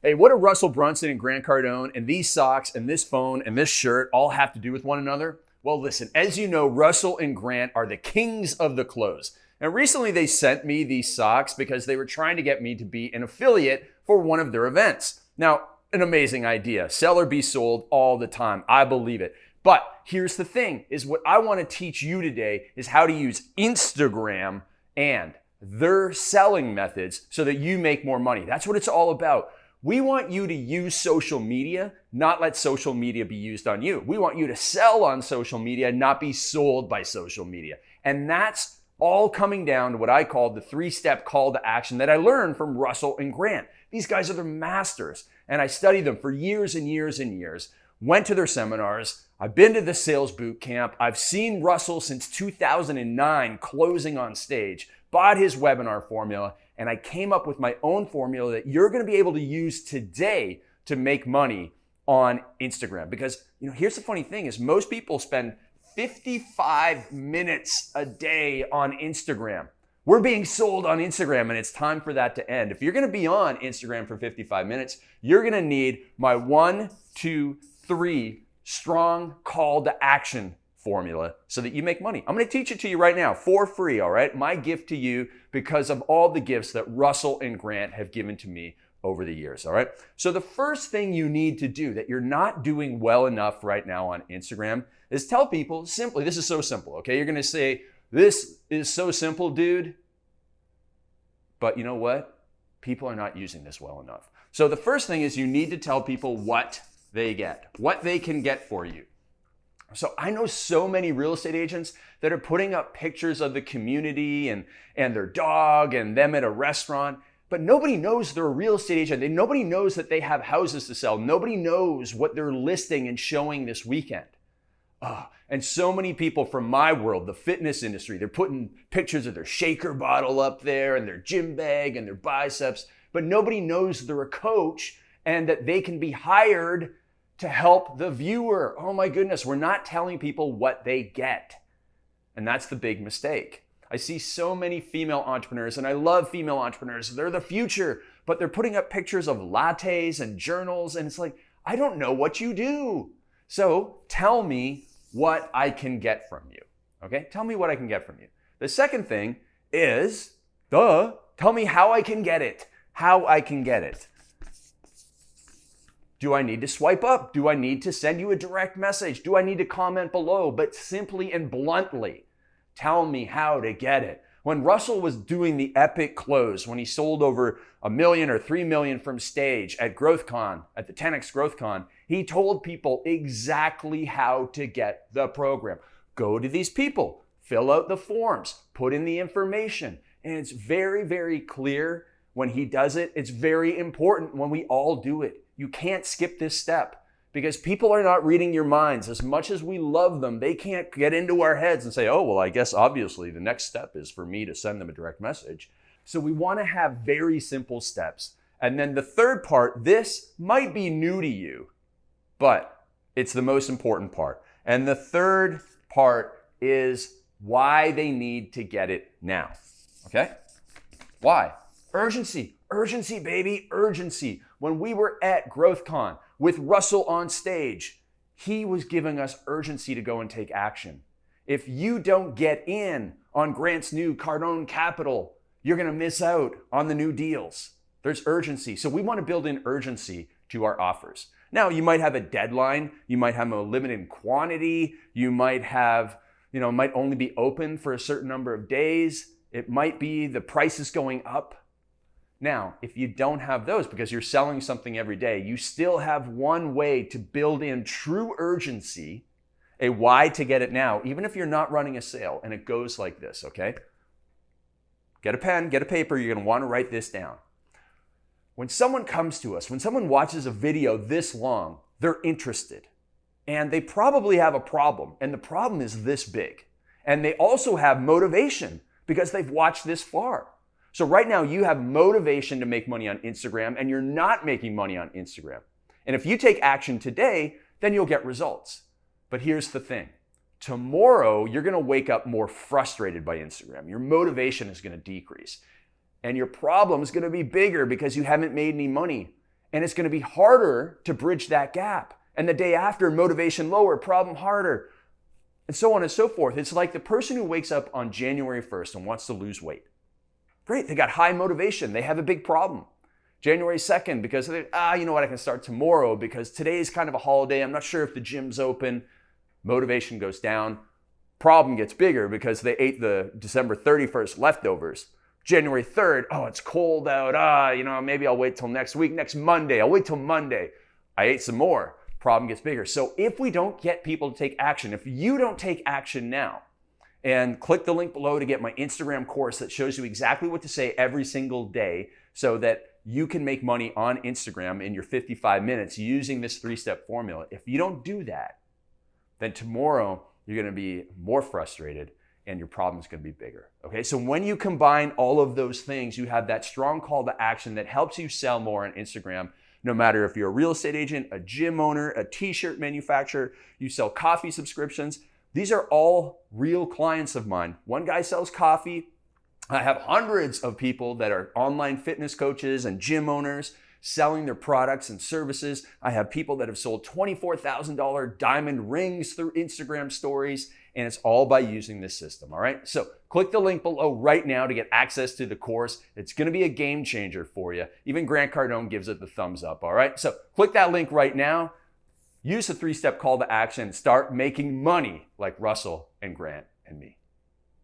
Hey, what do Russell Brunson and Grant Cardone and these socks and this phone and this shirt all have to do with one another? Well, listen, as you know, Russell and Grant are the kings of the clothes. And recently they sent me these socks because they were trying to get me to be an affiliate for one of their events. Now, an amazing idea. Sell or be sold all the time. I believe it. But here's the thing, is what I want to teach you today is how to use Instagram and their selling methods so that you make more money. That's what it's all about. We want you to use social media, not let social media be used on you. We want you to sell on social media, not be sold by social media. And that's all coming down to what I call the 3-step call to action that I learned from Russell and Grant. These guys are the masters, and I studied them for years and years and years. Went to their seminars. I've been to the sales boot camp. I've seen Russell since 2009 closing on stage, bought his webinar formula, and I came up with my own formula that you're going to be able to use today to make money on Instagram. Because, here's the funny thing is most people spend 55 minutes a day on Instagram. We're being sold on Instagram, and it's time for that to end. If you're going to be on Instagram for 55 minutes, you're going to need my 1, 2, 3 strong call to action formula so that you make money. I'm going to teach it to you right now for free, all right? My gift to you because of all the gifts that Russell and Grant have given to me over the years, all right? So the first thing you need to do that you're not doing well enough right now on Instagram is tell people simply, this is so simple, okay? You're going to say, this is so simple, dude. But you know what? People are not using this well enough. So the first thing is you need to tell people what they get, what they can get for you. So I know so many real estate agents that are putting up pictures of the community and their dog and them at a restaurant, but nobody knows they're a real estate agent. Nobody knows that they have houses to sell. Nobody knows what they're listing and showing this weekend. And so many people from my world, the fitness industry, they're putting pictures of their shaker bottle up there and their gym bag and their biceps, but nobody knows they're a coach and that they can be hired to help the viewer. Oh my goodness, we're not telling people what they get. And that's the big mistake. I see so many female entrepreneurs, and I love female entrepreneurs. They're the future, but they're putting up pictures of lattes and journals, and it's like, I don't know what you do. So tell me what I can get from you, okay? Tell me what I can get from you. The second thing is, tell me how I can get it. How I can get it. Do I need to swipe up? Do I need to send you a direct message? Do I need to comment below? But simply and bluntly, tell me how to get it. When Russell was doing the epic close, when he sold over $1 million or $3 million from stage at GrowthCon, at the 10X GrowthCon, he told people exactly how to get the program. Go to these people, fill out the forms, put in the information. And it's very, very clear when he does it. It's very important when we all do it. You can't skip this step because people are not reading your minds. As much as we love them, they can't get into our heads and say, oh, well, I guess obviously the next step is for me to send them a direct message. So we want to have very simple steps. And then the third part, this might be new to you, but it's the most important part. And the third part is why they need to get it now. Okay? Why? Urgency, baby, urgency. When we were at GrowthCon with Russell on stage, he was giving us urgency to go and take action. If you don't get in on Grant's new Cardone Capital, you're going to miss out on the new deals. There's urgency. So we want to build in urgency to our offers. Now, you might have a deadline. You might have a limited quantity. You might have, might only be open for a certain number of days. It might be the price is going up. Now, if you don't have those because you're selling something every day, you still have one way to build in true urgency, a why to get it now, even if you're not running a sale. And it goes like this, okay? Get a pen, get a paper. You're going to want to write this down. When someone comes to us, when someone watches a video this long, they're interested. And they probably have a problem. And the problem is this big. And they also have motivation because they've watched this far. So right now you have motivation to make money on Instagram and you're not making money on Instagram. And if you take action today, then you'll get results. But here's the thing. Tomorrow, you're going to wake up more frustrated by Instagram. Your motivation is going to decrease. And your problem is going to be bigger because you haven't made any money. And it's going to be harder to bridge that gap. And the day after, motivation lower, problem harder, and so on and so forth. It's like the person who wakes up on January 1st and wants to lose weight. Great, they got high motivation. They have a big problem. January 2nd, because they, you know what, I can start tomorrow because today is kind of a holiday. I'm not sure if the gym's open. Motivation goes down. Problem gets bigger because they ate the December 31st leftovers. January 3rd, it's cold out. Maybe I'll wait till next week, next Monday. I'll wait till Monday. I ate some more. Problem gets bigger. So if we don't get people to take action, if you don't take action now, and click the link below to get my Instagram course that shows you exactly what to say every single day so that you can make money on Instagram in your 55 minutes using this 3-step formula. If you don't do that, then tomorrow you're going to be more frustrated and your problem's going to be bigger. Okay, so when you combine all of those things, you have that strong call to action that helps you sell more on Instagram. No matter if you're a real estate agent, a gym owner, a t-shirt manufacturer, you sell coffee subscriptions. These are all real clients of mine. One guy sells coffee. I have hundreds of people that are online fitness coaches and gym owners selling their products and services. I have people that have sold $24,000 diamond rings through Instagram stories, and it's all by using this system, all right? So click the link below right now to get access to the course. It's gonna be a game changer for you. Even Grant Cardone gives it the thumbs up, all right? So click that link right now. Use the 3-step call to action and start making money like Russell and Grant and me.